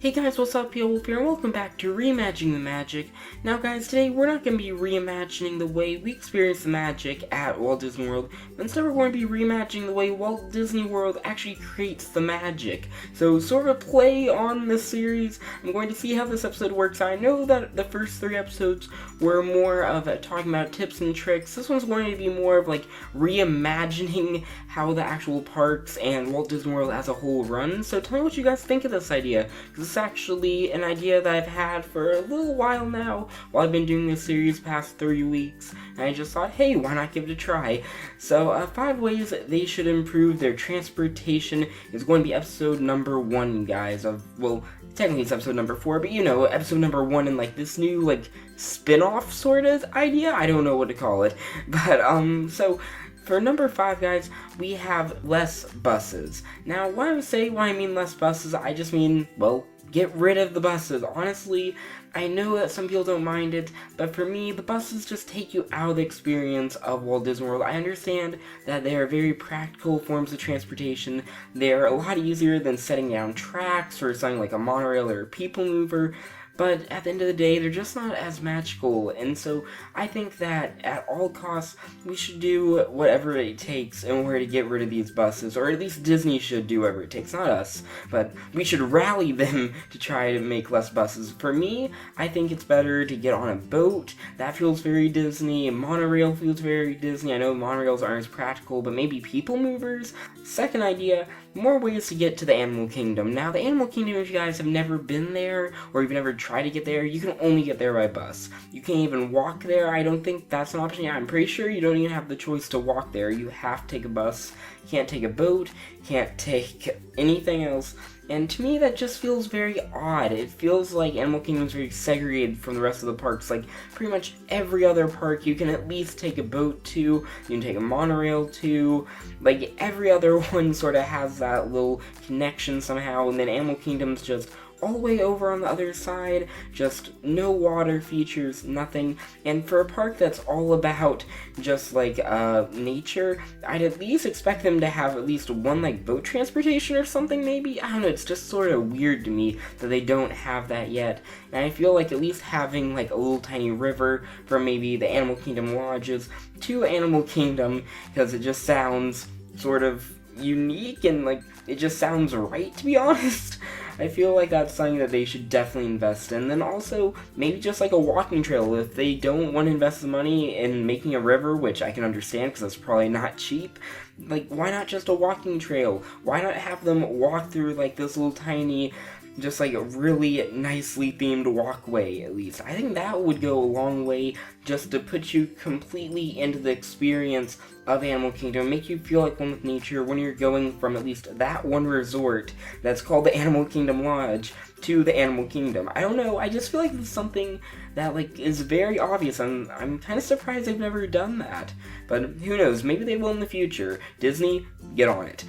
Hey guys, what's up? Wolf here, and welcome back to Reimagining the Magic. Now guys, today we're not going to be reimagining the way we experience the magic at Walt Disney World, but instead we're going to be reimagining the way Walt Disney World actually creates the magic. So sort of a play on this series. I'm going to see how this episode works. I know that the first 3 episodes were more of talking about tips and tricks. This one's going to be more of like reimagining how the actual parks and Walt Disney World as a whole run. So tell me what you guys think of this idea. This is actually an idea that I've had for a little while now, while I've been doing this series past 3 weeks, and I just thought, hey, why not give it a try? So, 5 ways they should improve their transportation is going to be episode number 1, guys, well, technically it's episode number 4, but you know, episode number 1 in, like, this new, like, spin-off sort of idea? I don't know what to call it, but, so, for number 5, guys, we have less buses. Now, when I mean less buses, I just mean, well, get rid of the buses. Honestly, I know that some people don't mind it, but for me, the buses just take you out of the experience of Walt Disney World. I understand that they are very practical forms of transportation. They're a lot easier than setting down tracks or something like a monorail or a people mover, but at the end of the day, they're just not as magical, and so I think that at all costs, we should do whatever it takes in order to get rid of these buses, or at least Disney should do whatever it takes, not us, but we should rally them to try to make less buses. For me, I think it's better to get on a boat. That feels very Disney. Monorail feels very Disney. I know monorails aren't as practical, but maybe people movers? Second idea, more ways to get to the Animal Kingdom. Now, the Animal Kingdom, if you guys have never been there, or you've never tried to get there, you can only get there by bus. You can't even walk there. I don't think that's an option. Yeah, I'm pretty sure you don't even have the choice to walk there. You have to take a bus. You can't take a boat. You can't take anything else. And to me, that just feels very odd. It feels like Animal Kingdom is very segregated from the rest of the parks. Like, pretty much every other park, you can at least take a boat to, you can take a monorail to. Like, every other one sort of has that little connection somehow, and then Animal Kingdom's just all the way over on the other side, just no water features, nothing. And for a park that's all about just like nature, I'd at least expect them to have at least one like boat transportation or something maybe. I don't know, it's just sort of weird to me that they don't have that yet. And I feel like at least having like a little tiny river from maybe the Animal Kingdom lodges to Animal Kingdom, because it just sounds sort of unique and like it just sounds right, to be honest. I feel like that's something that they should definitely invest in. Then also, maybe just like a walking trail. If they don't want to invest the money in making a river, which I can understand because that's probably not cheap, like, why not just a walking trail? Why not have them walk through like this little tiny, just like a really nicely themed walkway, at least? I think that would go a long way just to put you completely into the experience of Animal Kingdom, make you feel like one with nature when you're going from at least that one resort that's called the Animal Kingdom Lodge to the Animal Kingdom. I don't know, I just feel like it's something that like is very obvious. I'm kind of surprised they've never done that, but who knows, maybe they will in the future. Disney, get on it.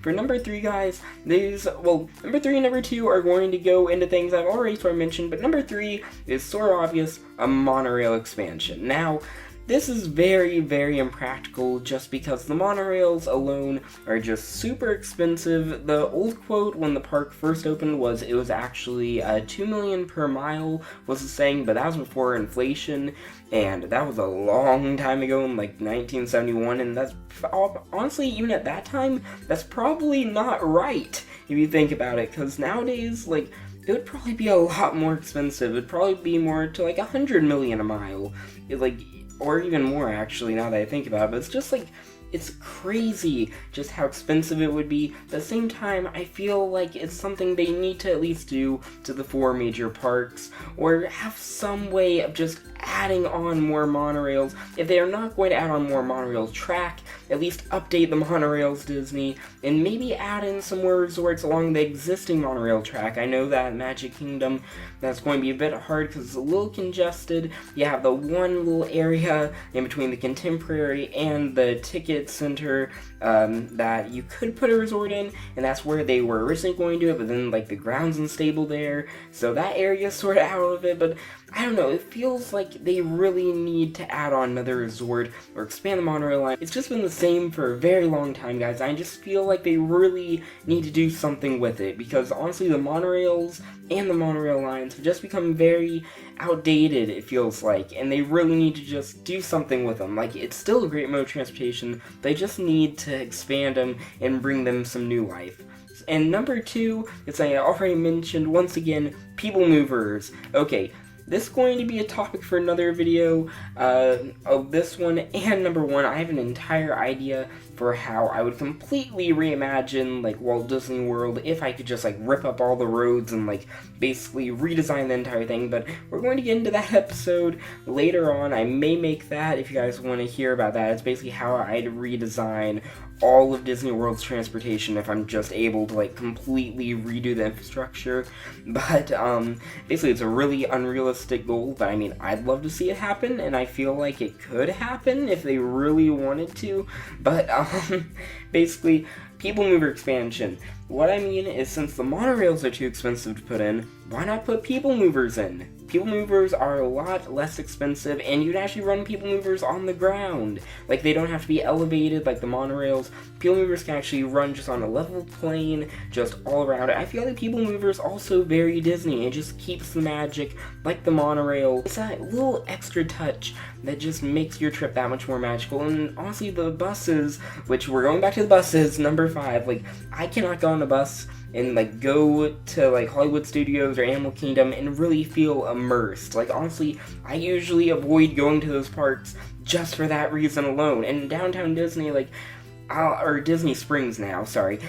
For number 3, guys, number 3 and number 2 are going to go into things I've already sort of mentioned, but number 3 is sort of obvious, a monorail expansion. Now, this is very, very impractical just because the monorails alone are just super expensive. The old quote when the park first opened was it was actually $2 million per mile was the saying, but that was before inflation, and that was a long time ago in like 1971, and that's honestly, even at that time, that's probably not right if you think about it, because nowadays, like, it would probably be a lot more expensive. It'd probably be more to like $100 million a mile. Or even more, actually, now that I think about it. But it's just like, it's crazy just how expensive it would be. But at the same time, I feel like it's something they need to at least do to the 4 major parks, or have some way of just adding on more monorails. If they are not going to add on more monorail track, at least update the monorails, Disney, and maybe add in some more resorts along the existing monorail track. I know that Magic Kingdom, that's going to be a bit hard because it's a little congested. You have the one little area in between the Contemporary and the ticket market center that you could put a resort in, and that's where they were originally going to do it, but then like the ground's unstable there, so that area's sort of out of it. But I don't know, it feels like they really need to add on another resort or expand the monorail line. It's just been the same for a very long time, guys. I just feel like they really need to do something with it, because honestly the monorails and the monorail lines have just become very outdated, it feels like, and they really need to just do something with them. Like, it's still a great mode of transportation, they just need to expand them and bring them some new life. And number 2, as I already mentioned, once again, people movers. Okay, this is going to be a topic for another video of this one, and number 1, I have an entire idea for how I would completely reimagine like Walt Disney World if I could just like rip up all the roads and like basically redesign the entire thing. But we're going to get into that episode later on. I may make that if you guys want to hear about that. It's basically how I'd redesign all of Disney World's transportation if I'm just able to like completely redo the infrastructure. But basically it's a really unrealistic goal, but I mean, I'd love to see it happen, and I feel like it could happen if they really wanted to. But basically, people mover expansion. What I mean is, since the monorails are too expensive to put in, why not put people movers in? People movers are a lot less expensive, and you'd actually run people movers on the ground. Like, they don't have to be elevated like the monorails. People movers can actually run just on a level plane, just all around it. I feel like people movers also very Disney. It just keeps the magic like the monorail. It's that little extra touch that just makes your trip that much more magical. And honestly, the buses, which we're going back to the buses, number 5, like, I cannot go on a bus and like go to like Hollywood Studios or Animal Kingdom and really feel immersed. Like, honestly, I usually avoid going to those parks just for that reason alone. And downtown Disney, like, or Disney Springs now, sorry,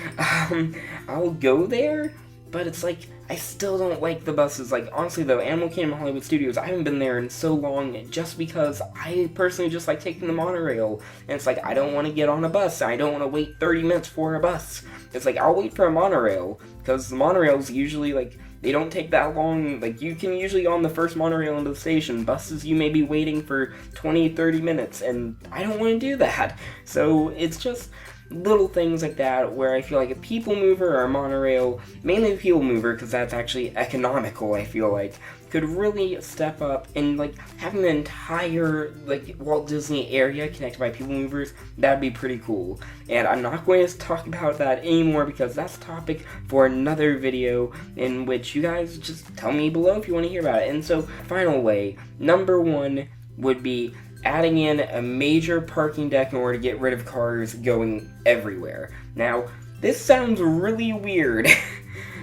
I'll go there, but it's like, I still don't like the buses. Like, honestly though, Animal Kingdom and Hollywood Studios, I haven't been there in so long just because I personally just like taking the monorail. And it's like, I don't want to get on a bus. I don't want to wait 30 minutes for a bus. It's like, I'll wait for a monorail, because the monorails usually, like, they don't take that long. Like, you can usually go on the first monorail into the station. Buses, you may be waiting for 20-30 minutes, and I don't want to do that. So it's just little things like that where I feel like a people mover or a monorail, mainly a people mover because that's actually economical, I feel like, could really step up and like having the entire like Walt Disney area connected by people movers. That'd be pretty cool. And I'm not going to talk about that anymore because that's a topic for another video, in which you guys just tell me below if you want to hear about it. And so, final way, number 1 would be adding in a major parking deck in order to get rid of cars going everywhere. Now, this sounds really weird,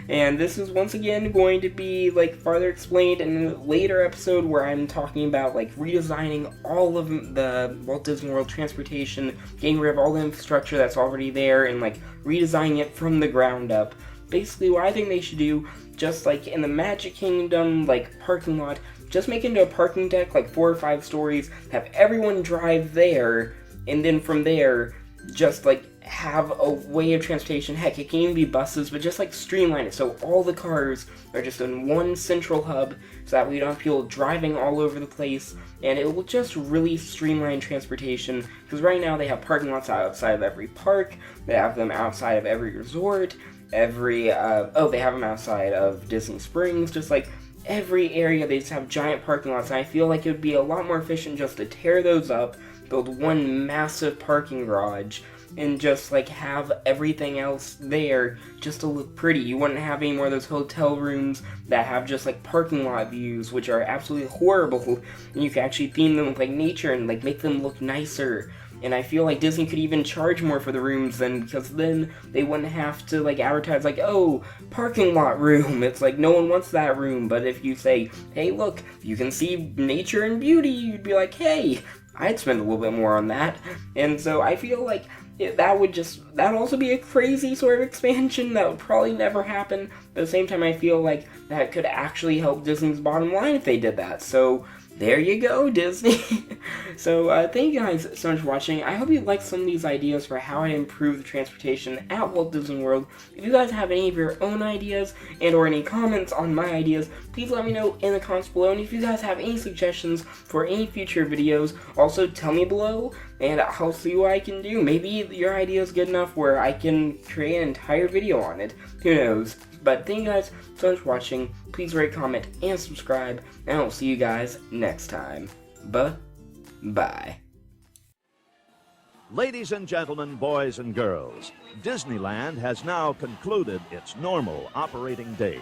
and this is once again going to be like farther explained in a later episode where I'm talking about like redesigning all of the Walt Disney World transportation, getting rid of all the infrastructure that's already there, and like redesigning it from the ground up. Basically, what I think they should do, just like in the Magic Kingdom like parking lot, just make it into a parking deck, like 4 or 5 stories, have everyone drive there, and then from there, just like have a way of transportation. Heck, it can even be buses, but just like streamline it so all the cars are just in one central hub, so that we don't have people driving all over the place, and it will just really streamline transportation, because right now they have parking lots outside of every park, they have them outside of every resort, they have them outside of Disney Springs, just like every area they just have giant parking lots, and I feel like it would be a lot more efficient just to tear those up, build one massive parking garage, and just like have everything else there just to look pretty. You wouldn't have any more of those hotel rooms that have just like parking lot views, which are absolutely horrible, and you can actually theme them with like nature and like make them look nicer. And I feel like Disney could even charge more for the rooms then, because then they wouldn't have to like advertise like, oh, parking lot room. It's like, no one wants that room. But if you say, hey, look, you can see nature and beauty, you'd be like, hey, I'd spend a little bit more on that. And so I feel like that'd also be a crazy sort of expansion that would probably never happen. But at the same time, I feel like that could actually help Disney's bottom line if they did that. So There you go, Disney. So, thank you guys so much for watching. I hope you liked some of these ideas for how I improve the transportation at Walt Disney World. If you guys have any of your own ideas and or any comments on my ideas, please let me know in the comments below. And if you guys have any suggestions for any future videos, also tell me below, and I'll see what I can do. Maybe your idea is good enough where I can create an entire video on it. Who knows? But thank you guys so much for watching. Please rate, comment, and subscribe, and I'll see you guys next time. Bye. Ladies and gentlemen, boys and girls, Disneyland has now concluded its normal operating day.